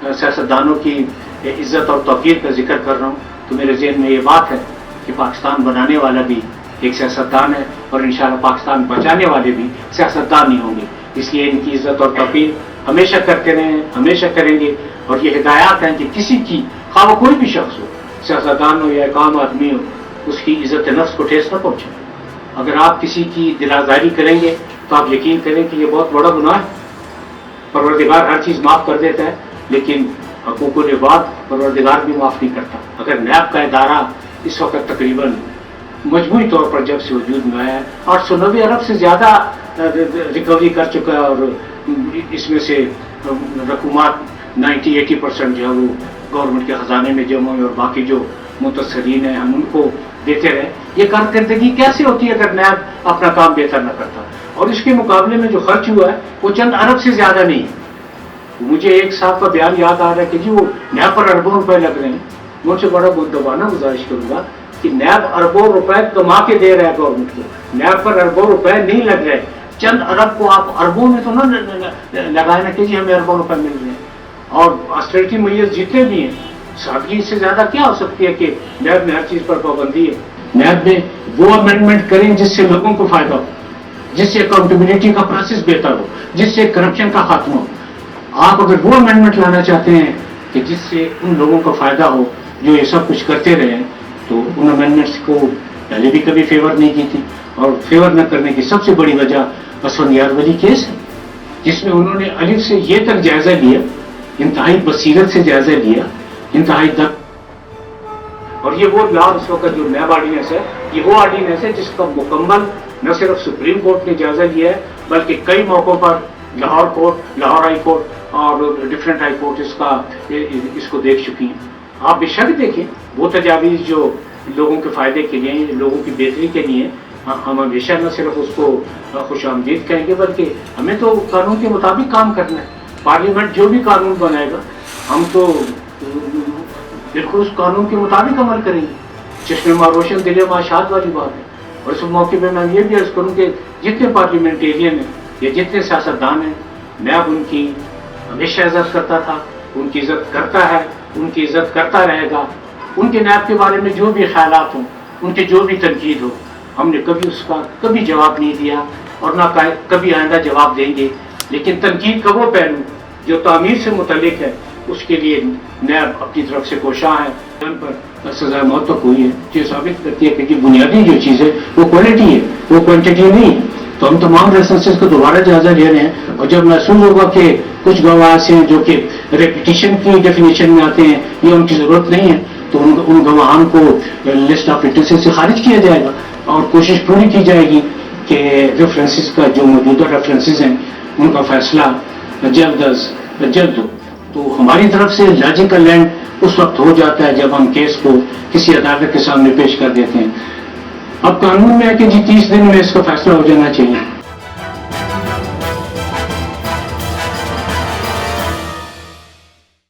سیاستدانوں کی عزت اور توقیر کا ذکر کر رہا ہوں تو میرے ذہن میں یہ بات ہے کہ پاکستان بنانے والا بھی ایک سیاستدان ہے اور انشاءاللہ پاکستان بچانے والے بھی سیاستدان ہی ہوں گے. اس لیے ان کی عزت اور توقیر ہمیشہ کرتے رہے ہیں, ہمیشہ کریں گے. اور یہ ہدایات ہیں کہ کسی کی, خواہ وہ کوئی بھی شخص ہو, سیاستدان ہو یا ایک عام آدمی ہو, اس کی عزت نفس کو ٹھیس نہ پہنچے. اگر آپ کسی کی دل آزاری کریں گے تو آپ یقین کریں کہ یہ بہت بڑا گناہ ہے. پروردگار ہر چیز معاف کر دیتا ہے لیکن حقوق العباد پروردگار بھی معاف نہیں کرتا. اگر نیب کا ادارہ اس وقت تقریباً مجموعی طور پر جب سے وجود میں آیا ہے 890 ارب سے زیادہ ریکوری کر چکا ہے اور اس میں سے رقومات 90-80% جو ہے وہ گورنمنٹ کے خزانے میں جمع ہوئے اور باقی جو متصرین ہیں ہم ان کو دیتے رہے. یہ کارکردگی کیسے ہوتی ہے اگر نیب اپنا کام بہتر نہ کرتا؟ اور اس کے مقابلے میں جو خرچ ہوا ہے وہ چند ارب سے زیادہ نہیں ہے. مجھے ایک صاحب کا بیان یاد آ رہا ہے کہ جی وہ نیب پر اربوں روپے لگ رہے ہیں. میں ان سے بڑا مدعوانہ گزارش کروں گا کہ نیب اربوں روپے کما کے دے رہا ہے گورنمنٹ کو. نیب پر اربوں روپے نہیں لگ رہے, چند ارب کو آپ اربوں میں تو نہ لگائے نا کہ جی ہمیں اربوں روپے مل رہے ہیں. اور آسٹریٹی میئرز جتنے بھی ہیں, سادگی سے زیادہ کیا ہو سکتی ہے کہ نیب میں ہر چیز پر پابندی ہے. نیب میں وہ امینڈمنٹ کریں جس سے لوگوں کو فائدہ ہو, جس سے اکاؤنٹیبلٹی کا پروسیس بہتر ہو, جس سے کرپشن کا خاتمہ ہو. آپ اگر وہ امینڈمنٹ لانا چاہتے ہیں کہ جس سے ان لوگوں کو فائدہ ہو جو یہ سب کچھ کرتے رہے, تو ان امینڈمنٹس کو پہلے بھی کبھی فیور نہیں کی تھی. اور فیور نہ کرنے کی سب سے بڑی وجہ اسفند یارولی کیس ہے, جس میں انہوں نے الف سے یہ تک جائزہ لیا, انتہائی بصیرت سے جائزہ لیا, انتہائی اور یہ وہ لا اس وقت جو نیب آرڈیننس ہے, یہ وہ آرڈیننس ہے جس کا مکمل نہ صرف سپریم کورٹ نے جائزہ لیا ہے بلکہ کئی موقعوں پر Lahore court, Lahore high court اور ڈفرینٹ ہائی کورٹ اس کو دیکھ چکی ہیں. آپ بے شک دیکھیں وہ تجاویز جو لوگوں کے فائدے کے لیے, لوگوں کی بہتری کے لیے, ہم ہمیشہ نہ صرف اس کو خوش آمدید کہیں گے بلکہ ہمیں تو قانون کے مطابق کام کرنا ہے. پارلیمنٹ جو بھی قانون بنائے گا ہم تو بالکل اس قانون کے مطابق عمل کریں گے. چشم ما روشن دل ما شاد والی بات ہے. اور اس موقع پہ میں یہ بھی عرض کروں کہ جتنے پارلیمنٹیرین ہیں یا جتنے سیاستدان ہیں, نیب ان کی ہمیشہ عزت کرتا تھا, ان کی عزت کرتا ہے, ان کی عزت کرتا رہے گا. ان کے نیب کے بارے میں جو بھی خیالات ہوں, ان کے جو بھی تنقید ہو, ہم نے کبھی اس کا کبھی جواب نہیں دیا اور نہ کبھی آئندہ جواب دیں گے. لیکن تنقید کا وہ پہلو جو تعمیر سے متعلق ہے اس کے لیے نیب اپنی طرف سے کوشاں ہے. ان پر سزائے موت تک ہوئی ہے جو ثابت کرتی ہے کہ بنیادی جو چیز ہے وہ کوالٹی ہے, وہ کوانٹٹی نہیں. تو ہم تمام ریفرنسز کو دوبارہ جائزہ لے رہے ہیں اور جب محسوس ہوگا کہ کچھ گواہ ایسے ہیں جو کہ ریپیٹیشن کی ڈیفینیشن میں آتے ہیں یا ان کی ضرورت نہیں ہے تو ان گواہان کو لسٹ آف وٹنسز سے خارج کیا جائے گا اور کوشش پوری کی جائے گی کہ ریفرنسز کا جو موجودہ ریفرنسز ہیں ان کا فیصلہ جلد از جلد ہو. تو ہماری طرف سے لاجیکل اینڈ اس وقت ہو جاتا ہے جب ہم کیس کو کسی عدالت کے سامنے پیش کر دیتے ہیں. اب قانون میں ہے کہ جی 30 دن میں اس کا فیصلہ ہو جانا چاہیے.